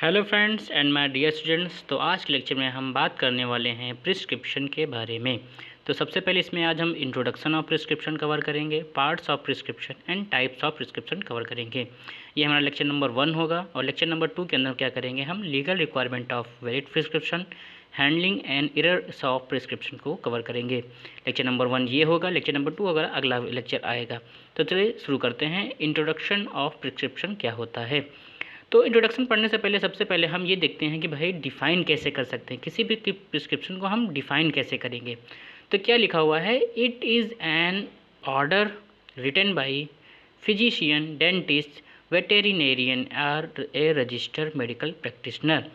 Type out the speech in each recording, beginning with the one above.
Hello friends and my dear students. तो आज के लेक्चर में हम बात करने वाले हैं प्रिस्क्रिप्शन के बारे में। तो सबसे पहले इसमें आज हम इंट्रोडक्शन ऑफ प्रिस्क्रिप्शन कवर करेंगे, parts of prescription and types of prescription cover करेंगे। ये हमारा लेक्चर नंबर 1 होगा। और लेक्चर नंबर 2 के अंदर क्या करेंगे, हम legal requirement of valid prescription, handling and errors of prescription को कवर करेंगे। लेक्चर नंबर 1 ये होगा। लेक्चर नंबर 2 अगर अगला लेक्चर आएगा। तो चलिए शुरू करते हैं। इंट्रोडक्शन ऑफ प्रिस्क्रिप्शन क्या होता है। तो इंट्रोडक्शन पढ़ने से पहले सबसे पहले हम ये देखते हैं कि भाई डिफ़ाइन कैसे कर सकते हैं, किसी भी प्रिस्क्रिप्शन को हम डिफ़ाइन कैसे करेंगे। तो क्या लिखा हुआ है, it is an order written by physician, dentist, veterinarian और A registered medical practitioner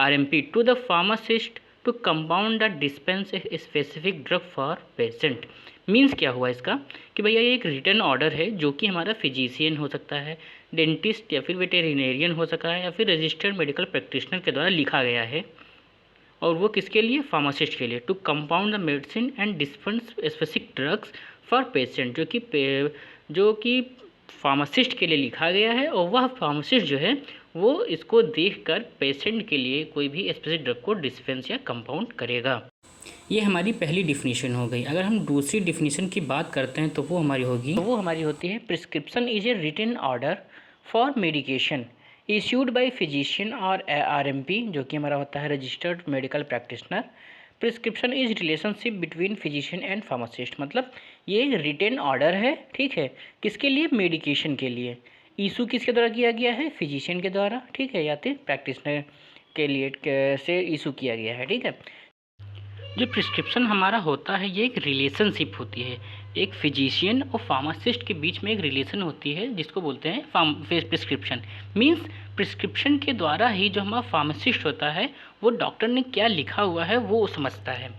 RMP to the pharmacist to compound the dispense a specific drug for patient. Means क्या हुआ इसका कि भैया ये एक रिटर्न ऑर्डर है जो कि हमारा फिजिशियन हो सकता है, डेंटिस्ट या फिर वेटेरिनेरियन हो सका है, या फिर रजिस्टर्ड मेडिकल प्रैक्टिशनर के द्वारा लिखा गया है। और वो किसके लिए, फार्मासिस्ट के लिए। To compound the medicine and dispense specific drugs for patient, जो कि फार्मासिस्ट के लिए लिखा गया है। और वह फार्मासिस्ट जो है वो इसको देखकर पेशेंट के लिए कोई भी स्पेसिफिक ड्रग को डिस्पेंस या कंपाउंड करेगा। ये हमारी पहली डिफिनीशन हो गई। अगर हम दूसरी डिफिनीशन की बात करते हैं तो वो हमारी होती है, prescription is a written order for medication issued by physician और RMP, जो कि हमारा होता है registered medical practitioner. Prescription is relationship between physician and pharmacist, मतलब ये रिटन ऑर्डर है, ठीक है, किसके लिए, मेडिकेशन के लिए। इशू किसके द्वारा किया गया है, फिजिशियन के द्वारा, ठीक है, या फिर प्रैक्टिशनर के लिए से इशू किया गया है, ठीक है। जो प्रिस्क्रिप्शन हमारा होता है ये एक रिलेशनशिप होती है, एक फिजिशियन और फार्मासिस्ट के बीच में एक रिलेशन होती है जिसको बोलते हैं प्रिस्क्रिप्शन। मींस प्रिस्क्रिप्शन के द्वारा ही जो हमारा फार्मासिस्ट होता है वो डॉक्टर ने क्या लिखा हुआ है वो समझता है,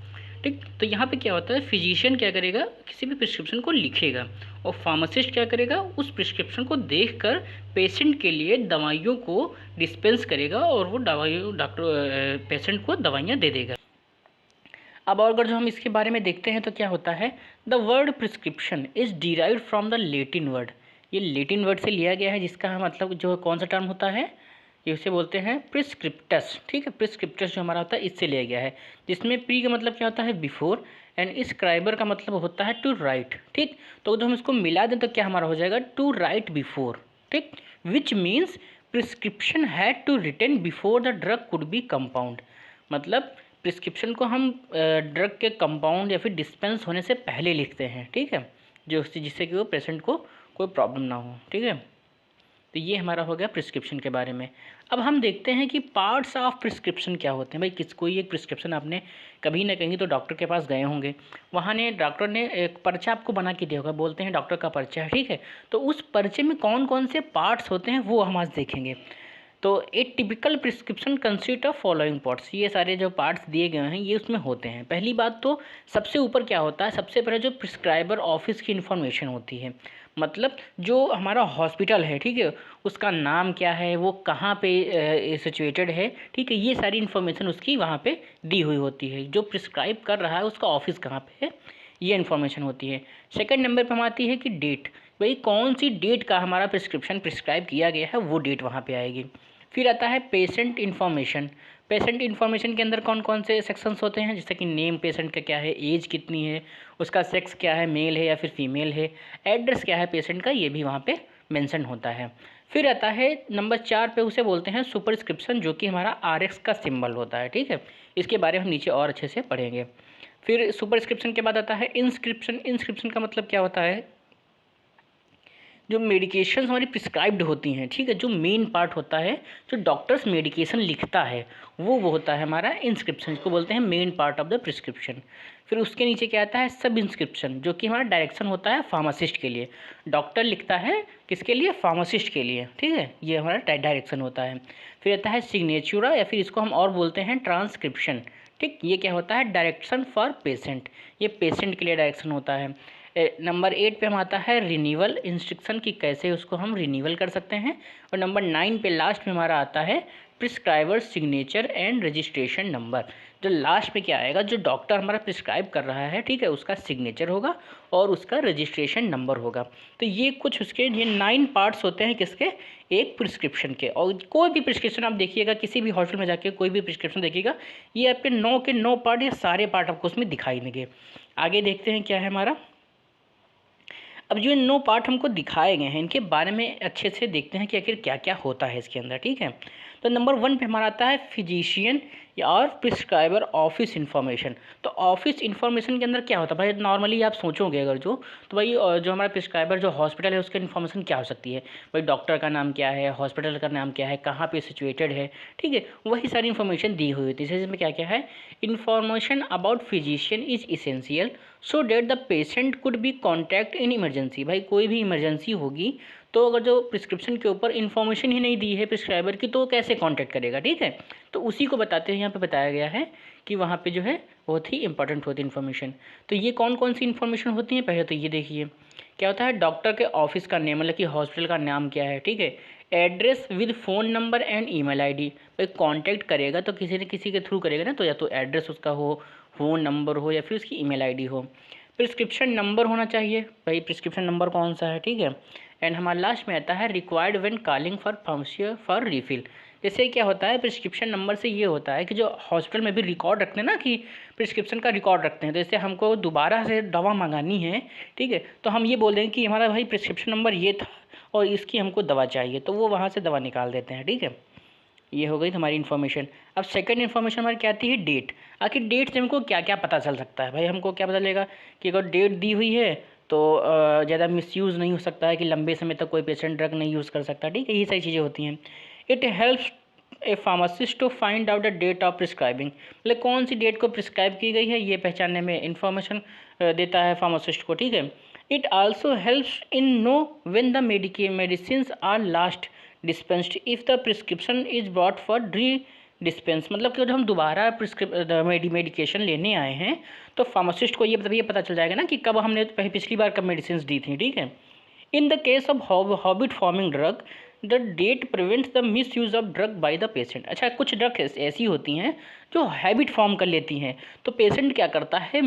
ठीक। तो यहाँ पे क्या होता है, फिजिशियन क्या करेगा, किसी भी प्रिस्क्रिप्शन को लिखेगा, और फार्मासिस्ट क्या करेगा, उस प्रिस्क्रिप्शन को देखकर पेशेंट के लिए दवाइयों को डिस्पेंस करेगा और वो डॉक्टर पेशेंट को दवाइयाँ दे देगा। अब और अगर जो हम इसके बारे में देखते हैं तो क्या होता है, the word prescription is derived from the Latin word. ये लेटिन वर्ड से लिया गया है, जिसका मतलब जो कौन सा टर्म होता है, ये उसे बोलते हैं प्रिस्क्रिप्टस, ठीक है। प्रिस्क्रिप्टस जो हमारा होता है इससे लिया गया है, जिसमें प्री का मतलब क्या होता है, बिफोर, एंड स्क्राइबर का मतलब होता है टू राइट, ठीक। तो जब हम इसको मिला दें तो क्या हमारा हो जाएगा, टू राइट बिफोर, ठीक, which means prescription had to written before the drug could be compound. मतलब प्रिस्क्रिप्शन को हम ड्रग के कंपाउंड या फिर डिस्पेंस होने से पहले लिखते हैं, ठीक है, जिससे कि वो पेशेंट को कोई प्रॉब्लम ना हो, ठीक है। तो ये हमारा हो गया प्रिस्क्रिप्शन के बारे में। अब हम देखते हैं कि पार्ट्स ऑफ प्रिस्क्रिप्शन क्या होते हैं। भाई कोई एक प्रिस्क्रिप्शन आपने कभी ना कहीं तो डॉक्टर के पास गए होंगे, वहाँ ने डॉक्टर ने एक पर्चा आपको बना के दिया होगा, बोलते हैं डॉक्टर का पर्चा है, ठीक है। तो उस पर्चे में कौन कौन से पार्ट्स होते हैं वो हम आज देखेंगे। तो ए typical prescription consist of following parts, ये सारे जो पार्ट्स दिए गए हैं ये उसमें होते हैं। पहली बात तो सबसे ऊपर क्या होता है, सबसे पहले जो प्रिस्क्राइबर ऑफिस की इन्फॉर्मेशन होती है, मतलब जो हमारा हॉस्पिटल है, ठीक है, उसका नाम क्या है, वो कहाँ पे सिचुएटेड है, ठीक है, ये सारी इन्फॉर्मेशन उसकी वहाँ पे दी हुई होती है। जो प्रिस्क्राइब कर रहा है उसका ऑफिस कहाँ पे है, ये इन्फॉर्मेशन होती है। सेकंड नंबर पर हम आती है कि डेट, भाई कौन सी डेट का हमारा प्रिस्क्रिप्शन प्रिस्क्राइब किया गया है वो डेट वहाँ पे आएगी। फिर आता है पेशेंट इन्फॉर्मेशन। पेशेंट इन्फॉर्मेशन के अंदर कौन कौन से सेक्शंस होते हैं, जैसे कि नेम पेशेंट का क्या है, एज कितनी है, उसका सेक्स क्या है, मेल है या फिर फीमेल है, एड्रेस क्या है पेशेंट का, ये भी वहाँ पे मेंशन होता है। फिर आता है नंबर 4 पे, उसे बोलते हैं सुपरस्क्रिप्शन, जो कि हमारा RX का सिंबल होता है, ठीक है। इसके बारे में हम नीचे और अच्छे से पढ़ेंगे। फिर सुपरस्क्रिप्शन के बाद आता है इंस्क्रिप्शन। इंस्क्रिप्शन का मतलब क्या होता है, जो मेडिकेशन हमारी प्रिस्क्राइब्ड होती हैं, ठीक है, जो मेन पार्ट होता है, जो डॉक्टर्स मेडिकेशन लिखता है वो होता है हमारा इंस्क्रिप्शन, इसको बोलते हैं main part of the prescription. फिर उसके नीचे क्या आता है, सब इंस्क्रिप्शन, जो कि हमारा डायरेक्शन होता है फार्मासिस्ट के लिए। डॉक्टर लिखता है किसके लिए, फार्मासिस्ट के लिए, ठीक है, ये हमारा डायरेक्शन होता है। फिर आता है सिग्नेचुरा, या फिर इसको हम और बोलते हैं ट्रांसक्रिप्शन, ठीक, ये क्या होता है, डायरेक्शन फॉर पेशेंट, ये पेशेंट के लिए डायरेक्शन होता है। नंबर 8 पे हम आता है रिन्यूअल इंस्ट्रक्शन की, कैसे उसको हम रिन्यूअल कर सकते हैं। और नंबर 9 पे लास्ट में हमारा आता है prescriber signature and registration number, जो लास्ट में क्या आएगा, जो डॉक्टर हमारा प्रिस्क्राइब कर रहा है, ठीक है, उसका सिग्नेचर होगा और उसका रजिस्ट्रेशन नंबर होगा। तो ये कुछ उसके ये 9 पार्ट्स होते हैं किसके, एक प्रिस्क्रिप्शन के। और कोई भी प्रिस्क्रिप्शन आप देखिएगा, किसी भी हॉस्पिटल में जाके कोई भी प्रिस्क्रिप्शन देखिएगा, ये आपके 9 के 9 पार्ट, ये सारे पार्ट आपको उसमें दिखाई देंगे। आगे देखते हैं क्या है हमारा। अब जो 9 पार्ट हमको दिखाए गए हैं, इनके बारे में अच्छे से देखते हैं कि आखिर क्या क्या होता है इसके अंदर, ठीक है। तो नंबर 1 पे हमारा आता है फिजिशियन और प्रिस्क्राइबर ऑफिस इन्फॉर्मेशन। तो ऑफिस इन्फॉर्मेशन के अंदर क्या होता है भाई, नॉर्मली आप सोचोगे अगर जो, तो भाई जो हमारा प्रिस्क्राइबर जो हॉस्पिटल है उसकी इन्फॉर्मेशन क्या हो सकती है, भाई डॉक्टर का नाम क्या है, हॉस्पिटल का नाम क्या है, कहाँ पे सिचुएटेड है, ठीक है, वही सारी इन्फॉर्मेशन दी हुई होती है। इसमें क्या क्या है, information about physician is essential so that the patient could be contact in emergency. भाई कोई भी इमरजेंसी होगी तो अगर जो प्रिस्क्रिप्शन के ऊपर इन्फॉर्मेशन ही नहीं दी है प्रिस्क्राइबर की, तो वो कैसे कांटेक्ट करेगा, ठीक है। तो उसी को बताते हैं, यहाँ पे बताया गया है कि वहाँ पे जो है बहुत ही इंपॉर्टेंट होती है इन्फॉर्मेशन। तो ये कौन कौन सी इन्फॉर्मेशन होती है, पहले तो ये देखिए क्या होता है, डॉक्टर के ऑफिस का नेम, मतलब कि हॉस्पिटल का नाम क्या है, ठीक है, address with phone number and email ID. भाई कॉन्टैक्ट करेगा तो किसी न किसी के थ्रू करेगा ना, तो या तो एड्रेस उसका हो, फ़ोन नंबर हो, या फिर उसकी ईमेल आईडी हो। प्रिस्क्रिप्शन नंबर होना चाहिए, भाई प्रिस्क्रिप्शन नंबर कौन सा है, ठीक है। एंड हमारा लास्ट में आता है required when calling for pharmacy for refill. जैसे क्या होता है, प्रिस्क्रिप्शन नंबर से ये होता है कि जो हॉस्पिटल में भी रिकॉर्ड रखते हैं ना, कि प्रिस्क्रिप्शन का रिकॉर्ड रखते हैं, तो जैसे हमको दोबारा से दवा मंगानी है, ठीक है, तो हम ये बोल देंगे कि हमारा भाई प्रिस्क्रिप्शन नंबर ये था और इसकी हमको दवा चाहिए, तो वो वहाँ से दवा निकाल देते हैं, ठीक है। ये हो गई हमारी इन्फॉर्मेशन। अब सेकंड इन्फॉर्मेशन हमारी क्या आती है, डेट। आखिर डेट से हमको क्या क्या पता चल सकता है, भाई हमको क्या पता चलेगा कि अगर डेट दी हुई है तो ज़्यादा मिसयूज़ नहीं हो सकता है, कि लंबे समय तक कोई पेशेंट ड्रग नहीं यूज़ कर सकता, ठीक है, ये सारी चीज़ें होती हैं। It helps a pharmacist to find out the date of prescribing, मतलब कौन सी डेट को प्रिस्क्राइब की गई है ये पहचानने में इन्फॉर्मेशन देता है फार्मासिस्ट को, ठीक है। It also helps in know when the medicine are last dispensed if the prescription is brought for redispense. मतलब कि जब हम दोबारा मेडिकेशन लेने आए हैं तो फार्मासिस्ट को ये पता चल जाएगा ना कि कब हमने पिछली बार कब मेडिसिन दी थी, ठीक है। In the case of habit forming drug the date prevents the misuse of drug by the patient. अच्छा, कुछ ड्रग ऐसी होती हैं जो हैबिट फॉर्म कर लेती हैं, तो पेशेंट क्या करता है,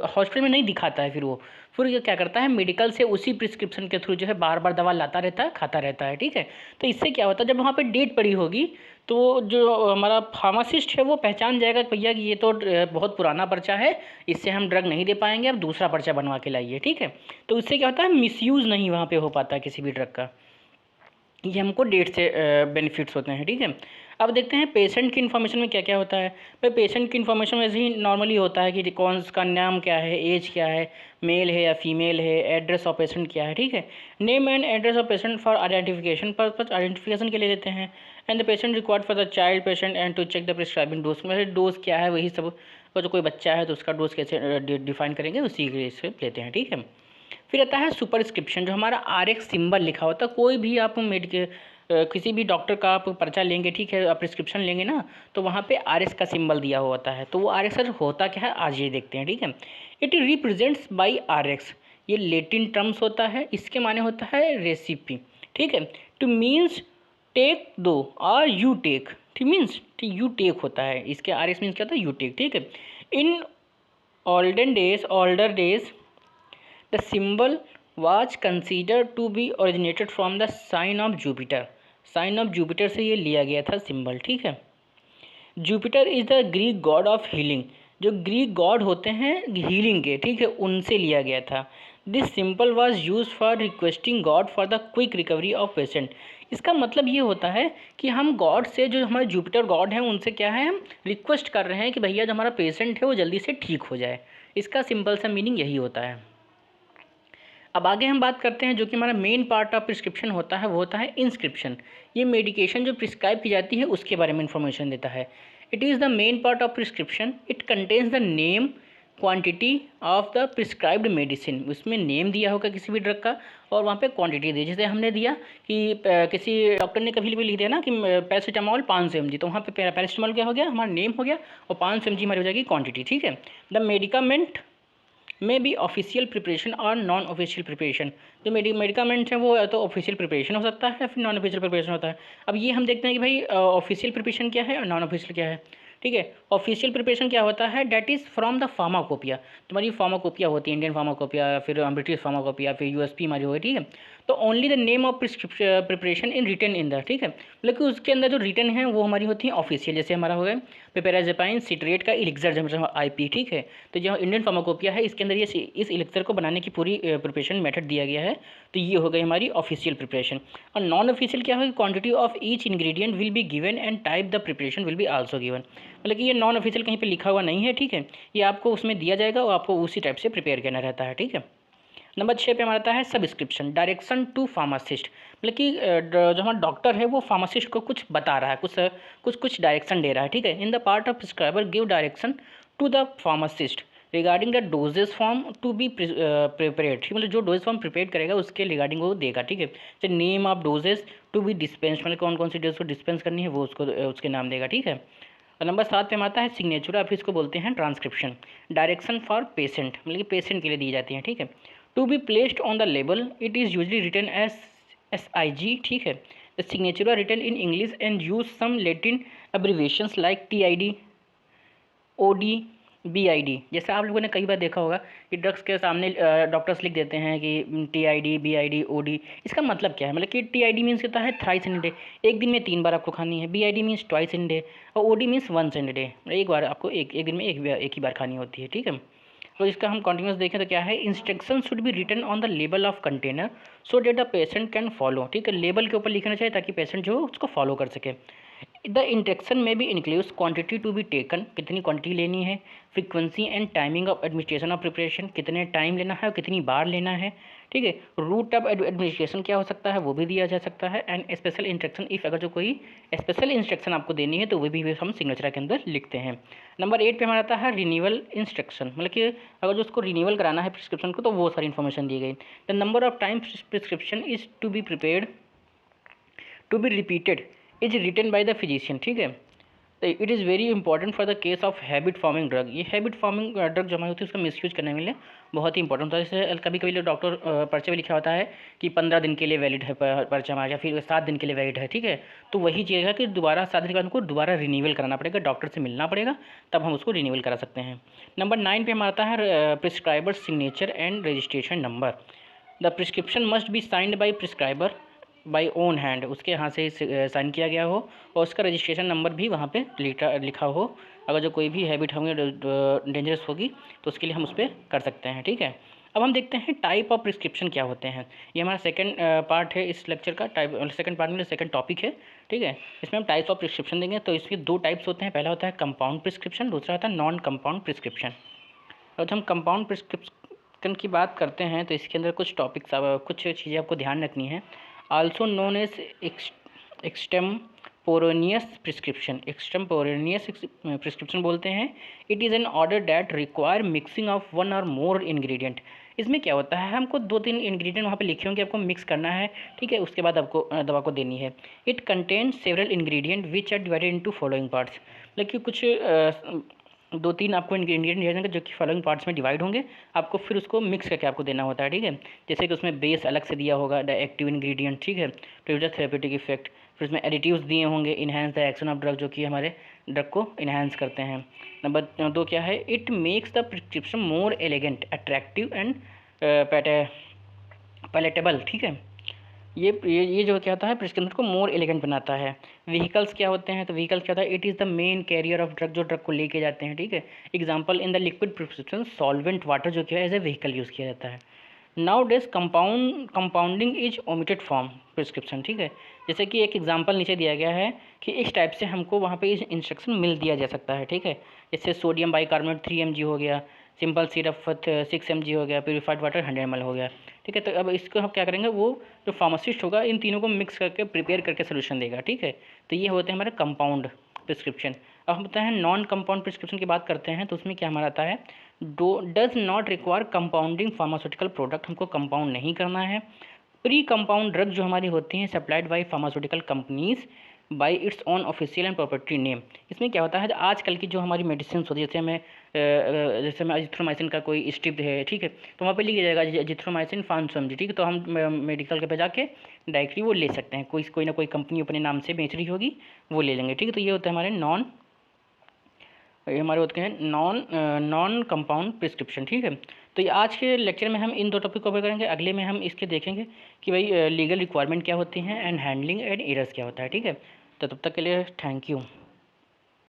हॉस्पिटल में नहीं दिखाता है, फिर ये क्या करता है, मेडिकल से उसी प्रिस्क्रिप्शन के थ्रू जो है बार बार दवा लाता रहता है, खाता रहता है, ठीक है। तो इससे क्या होता है, जब वहाँ पे डेट पड़ी होगी तो जो हमारा फार्मासिस्ट है वो पहचान जाएगा कि भैया कि ये तो बहुत पुराना पर्चा है, इससे हम ड्रग नहीं दे पाएंगे, अब दूसरा पर्चा बनवा के लाइए, ठीक है। तो इससे क्या होता है, मिसयूज़ नहीं वहाँ पे हो पाता किसी भी ड्रग का। ये हमको डेट से बेनिफिट्स होते हैं, ठीक है। अब देखते हैं पेशेंट की इन्फॉर्मेशन में क्या क्या होता है। भाई पेशेंट की इन्फॉर्मेशन वैसे ही नॉर्मली होता है कि कौन का नाम क्या है, एज क्या है, मेल है या फीमेल है, एड्रेस ऑफ पेशेंट क्या है, ठीक है। Name and address of patient for identification purpose, identification के लिए देते हैं। And the patient required for the child patient and to check the prescribing dose, मतलब डोज क्या है वही सब, जो कोई बच्चा है तो उसका डोज कैसे डिफाइन करेंगे उसी के से लेते हैं, ठीक है। फिर आता है सुपरस्क्रिप्शन, जो हमारा RX सिंबल लिखा होता है। कोई भी आप किसी भी डॉक्टर का आप पर्चा लेंगे, ठीक है, आप प्रिस्क्रिप्शन लेंगे ना, तो वहाँ पे RX का सिंबल दिया हुआ होता है। तो वो RX होता क्या है, आज ये देखते हैं, ठीक है। इट रिप्रेजेंट्स बाई RX, ये लेटिन टर्म्स होता है, इसके माने होता है रेसिपी, ठीक है। टू मीन्स टेक दो और यू टेक, ठीक मीन्स यू टेक होता है, इसके RX मीन्स क्या होता है, यू टेक, ठीक है। इन older days the symbol was considered to be originated from the sign of Jupiter, sign of Jupiter से ये लिया गया था सिंबल, ठीक है। Jupiter is the Greek god of healing, जो ग्रीक गॉड होते हैं हीलिंग के, ठीक है, उनसे लिया गया था। This symbol was use for requesting God for the quick recovery of patient. इसका मतलब ये होता है कि हम गॉड से, जो हमारे जुपिटर गॉड हैं, उनसे क्या है, हम रिक्वेस्ट कर रहे हैं कि भैया जो हमारा पेशेंट है वो जल्दी से ठीक हो जाए। इसका सिंपल सा मीनिंग यही होता है। अब आगे हम बात करते हैं जो कि हमारा मेन पार्ट ऑफ प्रिस्क्रिप्शन होता है, वो होता है इंस्क्रिप्शन। ये मेडिकेशन जो प्रिस्क्राइब की जाती है उसके बारे में इंफॉर्मेशन देता है। It is the main part of prescription, it contains the name quantity of the prescribed medicine. उसमें नेम दिया होगा किसी भी ड्रग का और वहाँ पे क्वांटिटी दी, जैसे हमने दिया कि किसी डॉक्टर ने कभी भी लिख दिया ना कि पैरासीटामॉल 500 mg, तो वहाँ पे पैरासीटामॉल क्या हो गया, हमारा नेम हो गया, और 500 mg हमारी हो जाएगी क्वांटिटी, ठीक है। द मेडिकामेंट में भी ऑफिशियल प्रिपरेशन और नॉन ऑफिशियल प्रिपरेशन, जो मेडिकामेंट्स हैं वो या तो ऑफिशियल प्रिपरेशन हो सकता है या फिर नॉन ऑफिशियल प्रिपरेशन होता है। अब ये हम देखते हैं कि भाई ऑफिशियल प्रिपरेशन क्या है और नॉन ऑफिशियल क्या है, ठीक है। ऑफिशियल प्रिपरेशन क्या होता है, that is from the pharmacopoeia. तुम्हारी फार्माकोपिया होती है, इंडियन फार्माकोपिया या फिर ब्रिटिश फार्माकोपिया, फिर यूएसपी हमारी होगी, ठीक है। तो only the name of preparation in written in the, ठीक है, मतलब कि उसके अंदर जो रिटन है वो हमारी होती है ऑफिशियल। जैसे हमारा हो गया पिपेराजेपाइन सिट्रेट का एलिक्सर जो आईपी, ठीक है। तो जो इंडियन फार्माकोपिया है इसके अंदर ये इस एलिक्सर को बनाने की पूरी प्रिपरेशन मेथड दिया गया है। तो ये हो गई हमारी ऑफिशियल प्रिपरेशन। और नॉन ऑफिशियल क्या होगी, quantity of each ingredient will be given and type the preparation will be also given. मतलब कि ये नॉन ऑफिशियल कहीं पे लिखा हुआ नहीं है, ठीक है, ये आपको उसमें दिया जाएगा और आपको उसी टाइप से प्रिपेयर करना रहता है, ठीक है। नंबर 6 पे हमारा आता है सब्सक्रिप्शन, डायरेक्शन टू फार्मासिस्ट। मतलब कि जो हमारा डॉक्टर है वो फार्मासिस्ट को कुछ बता रहा है, कुछ डायरेक्शन दे रहा है, ठीक है। In the part of prescriber give direction to the pharmacist regarding the doses form to be prepared, ठीक, मतलब जो डोजेज फॉर्म प्रिपेयर करेगा उसके रिगार्डिंग वो देगा, ठीक है। तो name of doses to be dispense, मतलब कौन कौन सी डोज को डिस्पेंस करनी है वो उसको उसके नाम देगा, ठीक है। और नंबर 7 पे हमारा आता है सिग्नेचर, आप इसको बोलते हैं ट्रांसक्रिप्शन, डायरेक्शन फॉर पेशेंट, मतलब कि पेशेंट के लिए दी जाती हैं, ठीक है। To be placed on the label it is usually written as SIG, ठीक है। The signature are written in English and use some Latin abbreviations like TID, OD, BID। जैसे आप लोगों ने कई बार देखा होगा कि ड्रग्स के सामने डॉक्टर्स लिख देते हैं कि TID, BID, OD। इसका मतलब क्या है, मतलब कि TID मीन्स होता है थ्राइस इन डे, एक दिन में 3 बार आपको खानी है। BID means twice in day और OD means once in day, एक बार आपको एक दिन में एक ही बार खानी होती है, ठीक है। तो इसका हम कॉन्टिन्यूस देखें तो क्या है, instruction should be written on the label of container so that the patient can follow, ठीक है, लेबल के ऊपर लिखना चाहिए ताकि पेशेंट जो उसको फॉलो कर सके। द इंस्ट्रक्शन में भी includes quantity to be taken, कितनी क्वांटिटी लेनी है, frequency and timing of administration of preparation, कितने टाइम लेना है और कितनी बार लेना है, ठीक है। रूट ऑफ एडमिनिस्ट्रेशन क्या हो सकता है वो भी दिया जा सकता है। एंड स्पेशल इंस्ट्रक्शन इफ़, अगर जो कोई स्पेशल इंस्ट्रक्शन आपको देनी है तो वो भी हम सिग्नेचर के अंदर लिखते हैं। नंबर 8 पे हमारा आता है रिन्यूअल इंस्ट्रक्शन, मतलब कि अगर जो उसको रिन्यूअल कराना है प्रिस्क्रिप्शन को तो वो सारी इन्फॉर्मेशन दी गई। The number of time prescription is to be prepared to be repeated is written by the physician, ठीक है। तो it is very important for the case of habit forming drug. ये हैबिट फॉर्मिंग ड्रग जो हमारी होती है उसका misuse करने के लिए बहुत ही इंपॉर्टेंट होता है। जैसे कभी कभी डॉक्टर पर्चे में लिखा होता है कि 15 दिन के लिए वैलिड है पर्चा हमारा, या फिर 7 दिन के लिए वैलिड है, ठीक है। तो वही चीज़ है कि दोबारा 7 दिन के बाद हमको दोबारा रिन्यूअल कराना पड़ेगा, डॉक्टर से मिलना पड़ेगा, तब हम उसको रिन्यूअल करा सकते हैं। नंबर 9 पे हमारा आता है prescriber signature and registration number. The prescription must be signed by prescriber by own hand, उसके हाथ से साइन किया गया हो और उसका रजिस्ट्रेशन नंबर भी वहाँ पे लिखा हो। अगर जो कोई भी हैबिट होगी डेंजरस होगी तो उसके लिए हम उस पर कर सकते हैं, ठीक है। अब हम देखते हैं टाइप ऑफ प्रिस्क्रिप्शन क्या होते हैं। ये हमारा सेकंड पार्ट है इस लेक्चर का, सेकंड पार्ट में सेकंड टॉपिक है, ठीक है। इसमें हम टाइप्स ऑफ प्रिस्क्रिप्शन देंगे। तो इसके 2 टाइप्स होते हैं, पहला होता है कंपाउंड प्रिस्क्रिप्शन, दूसरा होता है नॉन कंपाउंड प्रिस्क्रिप्शन। और जब हम कंपाउंड प्रिस्क्रिप्शन की बात करते हैं तो इसके अंदर कुछ टॉपिक्स, कुछ चीज़ें आपको ध्यान रखनी है। Also known as extemporaneous prescription, extemporaneous prescription बोलते हैं। It is an order that require mixing of 1 और मोर इंग्रेडिएंट। इसमें क्या होता है, हमको 2-3 इंग्रेडिएंट वहाँ पे लिखे होंगे, आपको मिक्स करना है, ठीक है, उसके बाद आपको दवा को देनी है। It contains several ingredient which are divided into following parts, मतलब कि कुछ 2-3 आपको इंग्रेडिएंट दिए जाएंगे जो कि फॉलोइंग पार्ट्स में डिवाइड होंगे, आपको फिर उसको मिक्स करके आपको देना होता है, ठीक है। जैसे कि उसमें बेस अलग से दिया होगा, द एक्टिव इंग्रेडिएंट, ठीक है, टू द थेरेप्यूटिक इफेक्ट। फिर उसमें एडिटिव्स दिए होंगे, enhance the action of drug, जो कि हमारे ड्रग को इन्हांस करते हैं। नंबर 2 क्या है, it makes the prescription more elegant, attractive and palatable, ठीक है। ये जो क्या होता है प्रिस्क्रिप्शन को मोर एलिगेंट बनाता है। व्हीकल्स क्या होते हैं, तो व्हीकल्स क्या होता है, it is the main carrier of drug, जो ड्रग को लेके जाते हैं, ठीक है। Example in the liquid prescription solvent water जो क्या है एज ए व्हीकल यूज़ किया जाता है। Now days compounding is omitted from prescription, ठीक है। जैसे कि एक एग्जांपल नीचे दिया गया है कि इस टाइप से हमको वहाँ पे इंस्ट्रक्शन मिल दिया जा सकता है, ठीक है। जैसे सोडियम बाइकार्बोनेट 3 mg हो गया, सिंपल सिरप 6 mg हो गया, प्योरीफाइड वाटर 100 ml हो गया, ठीक है। तो अब इसको हम क्या करेंगे, वो जो फार्मासिस्ट होगा इन तीनों को मिक्स करके प्रिपेयर करके सोल्यूशन देगा, ठीक है। तो ये होते हैं हमारे कंपाउंड प्रिस्क्रिप्शन। अब हम बताते हैं नॉन कंपाउंड प्रिस्क्रिप्शन की बात करते हैं, तो उसमें क्या हमारा आता है, does not require compounding pharmaceutical product, हमको कंपाउंड नहीं करना है। प्री कंपाउंड ड्रग जो हमारी होती हैं supplied by pharmaceutical companies by its on official and property name. इसमें क्या होता है, आजकल की जो हमारी मेडिसिन होती है, जैसे हमें अजिथ्रोमाइसिन का कोई स्ट्रिप है, ठीक है, तो वहाँ पे लिख जाएगा अजिथ्रोमाइसिन 500 mg, ठीक है। तो हम मेडिकल के पे जाके डायरेक्टली वो ले सकते हैं, कोई ना कोई कंपनी अपने नाम से बेच रही होगी, वो ले लेंगे, ठीक है। तो ये होता है हमारे नॉन ये हमारे होते हैं नॉन कंपाउंड प्रिस्क्रिप्शन। ठीक है, तो ये आज के लेक्चर में हम इन दो टॉपिक कवर करेंगे। अगले में हम इसके देखेंगे कि भाई लीगल रिक्वायरमेंट क्या होती हैं एंड हैंडलिंग एंड एरर्स क्या होता है। ठीक है, तो तब तक के लिए थैंक यू।